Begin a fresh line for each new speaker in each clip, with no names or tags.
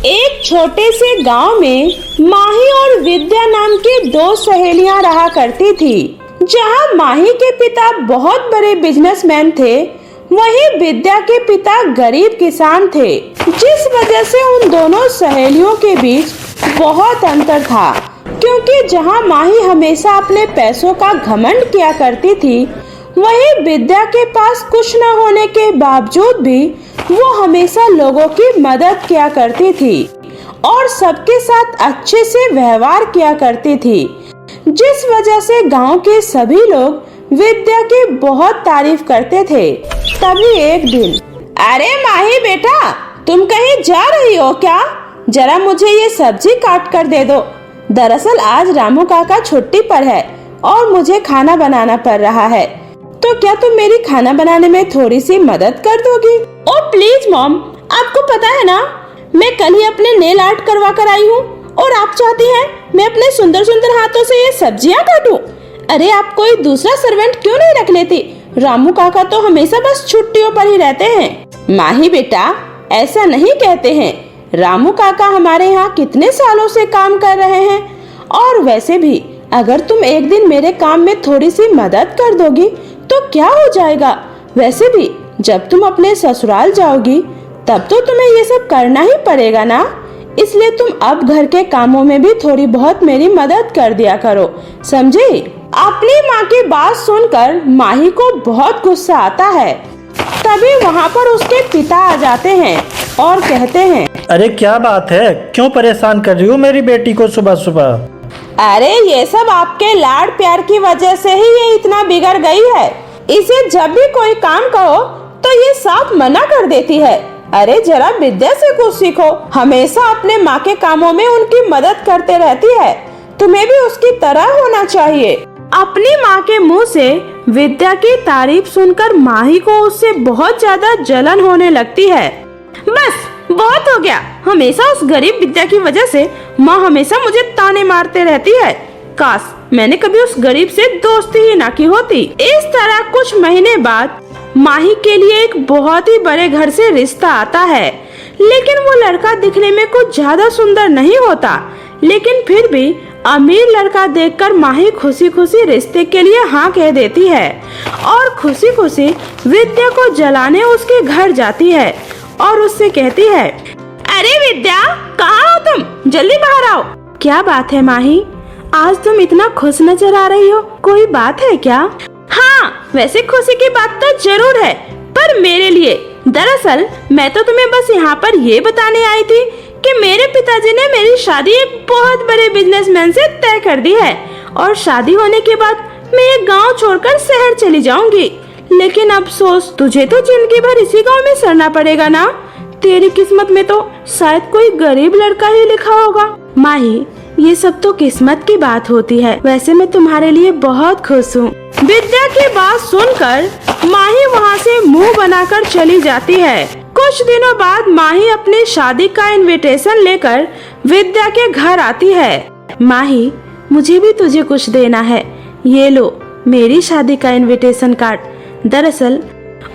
एक छोटे से गांव में माही और विद्या नाम की दो सहेलियां रहा करती थी। जहां माही के पिता बहुत बड़े बिजनेसमैन थे, वहीं विद्या के पिता गरीब किसान थे, जिस वजह से उन दोनों सहेलियों के बीच बहुत अंतर था। क्योंकि जहां माही हमेशा अपने पैसों का घमंड किया करती थी, वहीं विद्या के पास कुछ न होने के बावजूद भी वो हमेशा लोगों की मदद किया करती थी और सबके साथ अच्छे से व्यवहार किया करती थी, जिस वजह से गांव के सभी लोग विद्या की बहुत तारीफ करते थे। तभी एक दिन, अरे माही बेटा, तुम कहीं जा रही हो क्या? जरा मुझे ये सब्जी काट कर दे दो। दरअसल आज रामू काका छुट्टी पर है और मुझे खाना बनाना पड़ रहा है, तो क्या तुम मेरी खाना बनाने में थोड़ी सी मदद कर दोगी? ओ प्लीज मॉम, आपको पता है ना, मैं कल ही अपने नेल आर्ट करवा कर आई हूँ और आप चाहती हैं मैं अपने सुंदर सुंदर हाथों से ये सब्जियाँ काटूं? अरे आप कोई दूसरा सर्वेंट क्यों नहीं रख लेती? रामू काका तो हमेशा बस छुट्टियों पर ही रहते हैं। माही बेटा, ऐसा नहीं कहते हैं। रामू काका हमारे यहाँ कितने सालों से काम कर रहे हैं, और वैसे भी अगर तुम एक दिन मेरे काम में थोड़ी सी मदद कर दोगी तो क्या हो जाएगा? वैसे भी जब तुम अपने ससुराल जाओगी तब तो तुम्हें ये सब करना ही पड़ेगा ना, इसलिए तुम अब घर के कामों में भी थोड़ी बहुत मेरी मदद कर दिया करो, समझी? अपनी माँ की बात सुनकर माही को बहुत गुस्सा आता है। तभी वहाँ पर उसके पिता आ जाते हैं और कहते हैं,
अरे क्या बात है, क्यों परेशान कर रही हो मेरी बेटी को सुबह सुबह?
अरे ये सब आपके लाड प्यार की वजह से ही ये इतना बिगड़ गई है। इसे जब भी कोई काम कहो तो ये साफ मना कर देती है। अरे जरा विद्या से कुछ सीखो, हमेशा अपने माँ के कामों में उनकी मदद करते रहती है। तुम्हें भी उसकी तरह होना चाहिए। अपनी माँ के मुंह से विद्या की तारीफ सुनकर माही को उससे बहुत ज्यादा जलन होने लगती है। बस बहुत हो गया, हमेशा उस गरीब विद्या की वजह से माँ हमेशा मुझे ताने मारते रहती है। काश मैंने कभी उस गरीब से दोस्ती ही ना की होती। इस तरह कुछ महीने बाद माही के लिए एक बहुत ही बड़े घर से रिश्ता आता है, लेकिन वो लड़का दिखने में कुछ ज्यादा सुंदर नहीं होता, लेकिन फिर भी अमीर लड़का देखकर माही खुशी खुशी रिश्ते के लिए हाँ कह देती है और खुशी खुशी विद्या को जलाने उसके घर जाती है और उससे कहती है, अरे विद्या, कहाँ हो तुम? जल्दी बाहर आओ। क्या बात है माही, आज तुम इतना खुश नजर आ रही हो, कोई बात है क्या? हाँ, वैसे खुशी की बात तो जरूर है, पर मेरे लिए। दरअसल मैं तो तुम्हें बस यहाँ पर ये बताने आई थी कि मेरे पिताजी ने मेरी शादी एक बहुत बड़े बिजनेसमैन से तय कर दी है और शादी होने के बाद मैं ये गांव छोड़कर शहर चली जाऊंगी। लेकिन अफसोस, तुझे तो जिंदगी भर इसी गांव में सरना पड़ेगा ना। तेरी किस्मत में तो शायद कोई गरीब लड़का ही लिखा होगा। माही, ये सब तो किस्मत की बात होती है, वैसे मैं तुम्हारे लिए बहुत खुश हूँ। विद्या की बात सुनकर माही वहाँ से मुंह बनाकर चली जाती है। कुछ दिनों बाद माही अपनी शादी का इनविटेशन लेकर विद्या के घर आती है। माही, मुझे भी तुझे कुछ देना है, ये लो मेरी शादी का इनविटेशन कार्ड। दरअसल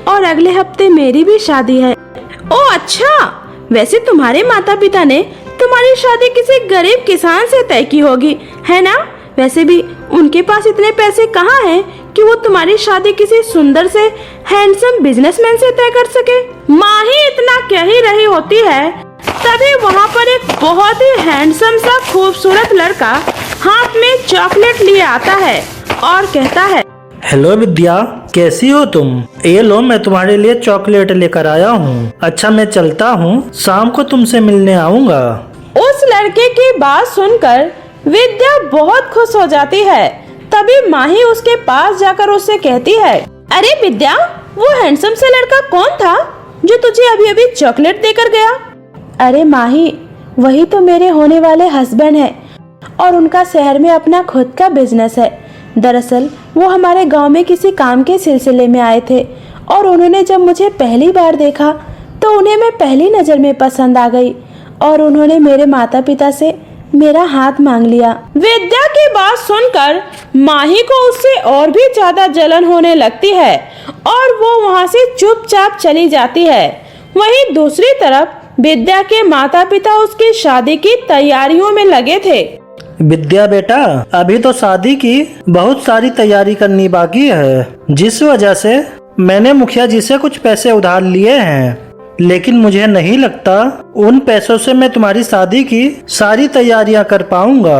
और अगले हफ्ते मेरी भी शादी है। ओ अच्छा, वैसे तुम्हारे माता पिता ने तुम्हारी शादी किसी गरीब किसान से तय की होगी, है ना? वैसे भी उनके पास इतने पैसे कहाँ हैं कि वो तुम्हारी शादी किसी सुंदर से हैंडसम बिजनेसमैन से तय कर सके। माही इतना कह ही रही होती है, तभी वहाँ पर एक बहुत ही हैंडसम सा खूबसूरत लड़का हाथ में चॉकलेट लिए आता है और कहता है,
हेलो विद्या, कैसी हो तुम? ये लो, मैं तुम्हारे लिए चॉकलेट लेकर आया हूँ। अच्छा मैं चलता हूँ, शाम को तुमसे मिलने आऊँगा।
उस लड़के की बात सुनकर विद्या बहुत खुश हो जाती है। तभी माही उसके पास जाकर उससे कहती है, अरे विद्या, वो हैंडसम सा लड़का कौन था जो तुझे अभी अभी चॉकलेट देकर गया? अरे माही, वही तो मेरे होने वाले हस्बैंड है और उनका शहर में अपना खुद का बिजनेस है। दरअसल वो हमारे गांव में किसी काम के सिलसिले में आए थे और उन्होंने जब मुझे पहली बार देखा तो उन्हें मैं पहली नज़र में पसंद आ गई और उन्होंने मेरे माता पिता से मेरा हाथ मांग लिया। विद्या की बात सुनकर माही को उससे और भी ज्यादा जलन होने लगती है और वो वहाँ से चुपचाप चली जाती है। वहीं दूसरी तरफ विद्या के माता पिता उसकी शादी की तैयारियों में लगे थे।
विद्या बेटा, अभी तो शादी की बहुत सारी तैयारी करनी बाकी है, जिस वजह से मैंने मुखिया जी से कुछ पैसे उधार लिए हैं। लेकिन मुझे नहीं लगता उन पैसों से मैं तुम्हारी शादी की सारी तैयारियां कर पाऊंगा।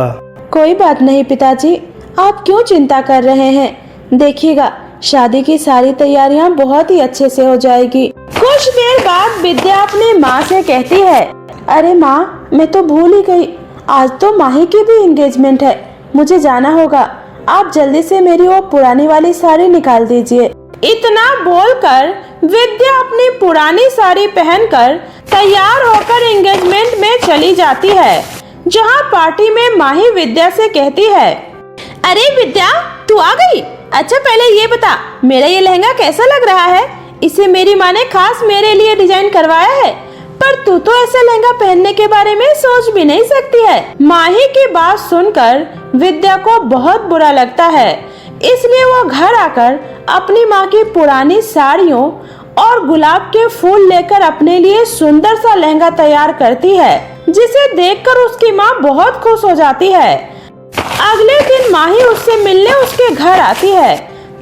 कोई बात नहीं पिताजी, आप क्यों चिंता कर रहे हैं? देखिएगा, शादी की सारी तैयारियां बहुत ही अच्छे से हो जाएगी। कुछ देर बाद विद्या अपनी माँ से कहती है, अरे माँ, मैं तो भूल ही गई, आज तो माही की भी एंगेजमेंट है, मुझे जाना होगा। आप जल्दी से मेरी वो पुरानी वाली साड़ी निकाल दीजिए। इतना बोलकर विद्या अपनी पुरानी साड़ी पहनकर तैयार होकर एंगेजमेंट में चली जाती है, जहाँ पार्टी में माही विद्या से कहती है, अरे विद्या, तू आ गई? अच्छा पहले ये बता, मेरा ये लहंगा कैसा लग रहा है? इसे मेरी माँ ने खास मेरे लिए डिजाइन करवाया है, पर तू तो ऐसा लहंगा पहनने के बारे में सोच भी नहीं सकती है। माही की बात सुनकर विद्या को बहुत बुरा लगता है, इसलिए वो घर आकर अपनी माँ की पुरानी साड़ियों और गुलाब के फूल लेकर अपने लिए सुंदर सा लहंगा तैयार करती है, जिसे देखकर उसकी माँ बहुत खुश हो जाती है। अगले दिन माही उससे मिलने उसके घर आती है,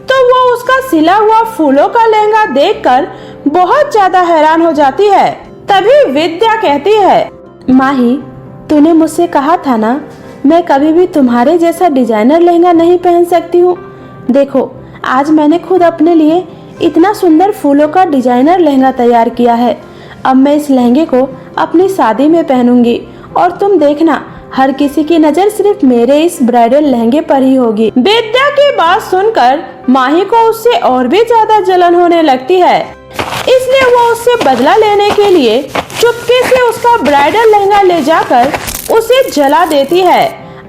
तो वो उसका सिला हुआ फूलों का लहंगा देखकर बहुत ज्यादा हैरान हो जाती है। तभी विद्या कहती है, माही, तूने मुझसे कहा था ना, मैं कभी भी तुम्हारे जैसा डिजाइनर लहंगा नहीं पहन सकती हूँ। देखो, आज मैंने खुद अपने लिए इतना सुंदर फूलों का डिजाइनर लहंगा तैयार किया है। अब मैं इस लहंगे को अपनी शादी में पहनूंगी और तुम देखना, हर किसी की नजर सिर्फ मेरे इस ब्राइडल लहंगे पर ही होगी। विद्या की बात सुनकर माही को उससे और भी ज्यादा जलन होने लगती है, इसलिए वो उससे बदला लेने के लिए चुपके से उसका ब्राइडल लहंगा ले जाकर उसे जला देती है।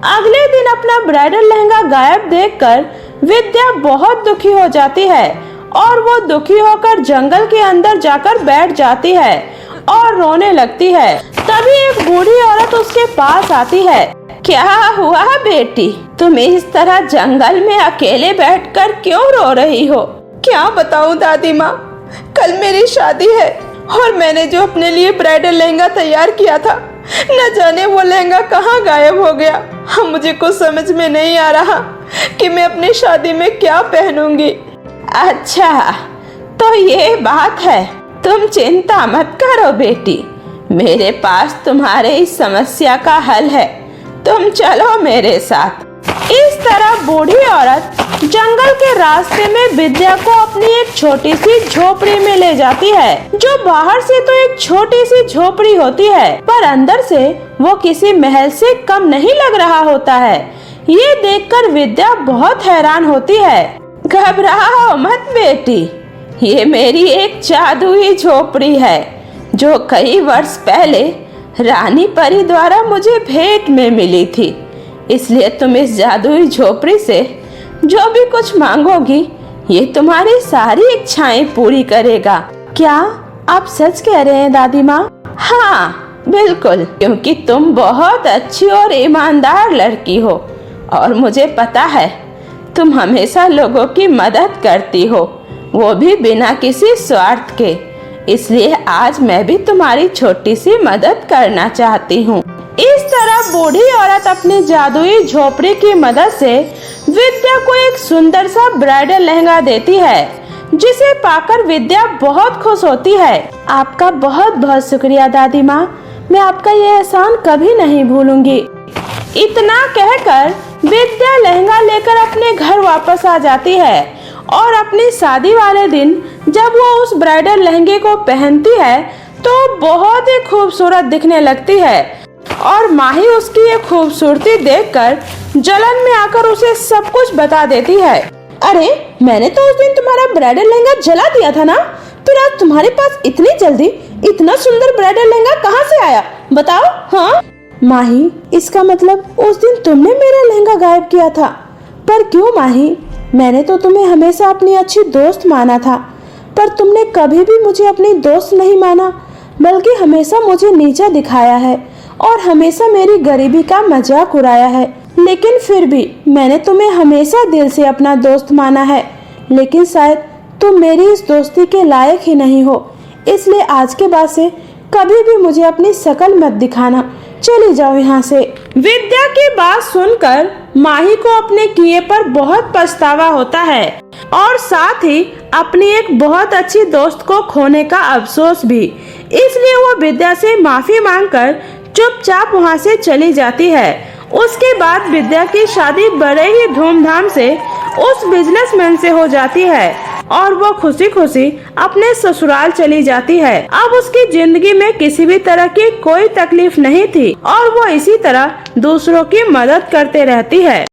अगले दिन अपना ब्राइडल लहंगा गायब देखकर विद्या बहुत दुखी हो जाती है और वो दुखी होकर जंगल के अंदर जाकर बैठ जाती है और रोने लगती है। तभी एक बूढ़ी औरत उसके पास आती है। क्या हुआ बेटी, तुम इस तरह जंगल में अकेले बैठकर क्यों रो रही हो?
क्या बताऊं दादी माँ, कल मेरी शादी है और मैंने जो अपने लिए ब्राइडल लहंगा तैयार किया था, न जाने वो लहंगा कहाँ गायब हो गया। मुझे कुछ समझ में नहीं आ रहा कि मैं अपनी शादी में क्या पहनूंगी।
अच्छा, तो ये बात है, तुम चिंता मत करो बेटी, मेरे पास तुम्हारे इस समस्या का हल है, तुम चलो मेरे साथ। इस तरह बूढ़ी औरत जंगल के रास्ते में विद्या को अपनी एक छोटी सी झोपड़ी में ले जाती है, जो बाहर से तो एक छोटी सी झोपड़ी होती है, पर अंदर से वो किसी महल से कम नहीं लग रहा होता है। ये देखकर विद्या बहुत हैरान होती है। घबराओ मत बेटी, ये मेरी एक जादुई झोपड़ी है, जो कई वर्ष पहले रानी परी द्वारा मुझे भेंट में मिली थी। इसलिए तुम इस जादुई झोपड़ी से जो भी कुछ मांगोगी, ये तुम्हारी सारी इच्छाएं पूरी करेगा। क्या आप सच कह रहे हैं दादी माँ? हाँ बिल्कुल, क्योंकि तुम बहुत अच्छी और ईमानदार लड़की हो और मुझे पता है तुम हमेशा लोगों की मदद करती हो, वो भी बिना किसी स्वार्थ के। इसलिए आज मैं भी तुम्हारी छोटी सी मदद करना चाहती हूँ। इस तरह बूढ़ी औरत अपनी जादुई झोपड़ी की मदद से विद्या को एक सुंदर सा ब्राइडल लहंगा देती है, जिसे पाकर विद्या बहुत खुश होती है। आपका बहुत बहुत शुक्रिया दादी माँ, मैं आपका ये एहसान कभी नहीं भूलूंगी। इतना कहकर विद्या लहंगा लेकर अपने घर वापस आ जाती है और अपनी शादी वाले दिन जब वो उस ब्राइडल लहंगे को पहनती है तो बहुत ही खूबसूरत दिखने लगती है और माही उसकी ये खूबसूरती देखकर जलन में आकर उसे सब कुछ बता देती है।
अरे, मैंने तो उस दिन तुम्हारा ब्राइडल लहंगा जला दिया था ना, फिर आज तुम्हारे पास इतनी जल्दी इतना सुंदर ब्राइडल लहंगा कहाँ से आया, बताओ। हाँ
माही, इसका मतलब उस दिन तुमने मेरा लहंगा गायब किया था। पर क्यों माही, मैंने तो तुम्हें हमेशा अपनी अच्छी दोस्त माना था, पर तुमने कभी भी मुझे अपनी दोस्त नहीं माना, बल्कि हमेशा मुझे नीचा दिखाया है और हमेशा मेरी गरीबी का मजाक उड़ाया है। लेकिन फिर भी मैंने तुम्हें हमेशा दिल से अपना दोस्त माना है, लेकिन शायद तुम मेरी इस दोस्ती के लायक ही नहीं हो। इसलिए आज के बाद से कभी भी मुझे अपनी शकल मत दिखाना, चली जाओ यहाँ से। विद्या की बात सुनकर माही को अपने किए पर बहुत पछतावा होता है और साथ ही अपनी एक बहुत अच्छी दोस्त को खोने का अफसोस भी। इसलिए वो विद्या से माफी मांगकर चुपचाप वहाँ से चली जाती है। उसके बाद विद्या की शादी बड़े ही धूमधाम से उस बिजनेसमैन से हो जाती है और वो खुशी खुशी अपने ससुराल चली जाती है। अब उसकी जिंदगी में किसी भी तरह की कोई तकलीफ नहीं थी और वो इसी तरह दूसरों की मदद करते रहती है।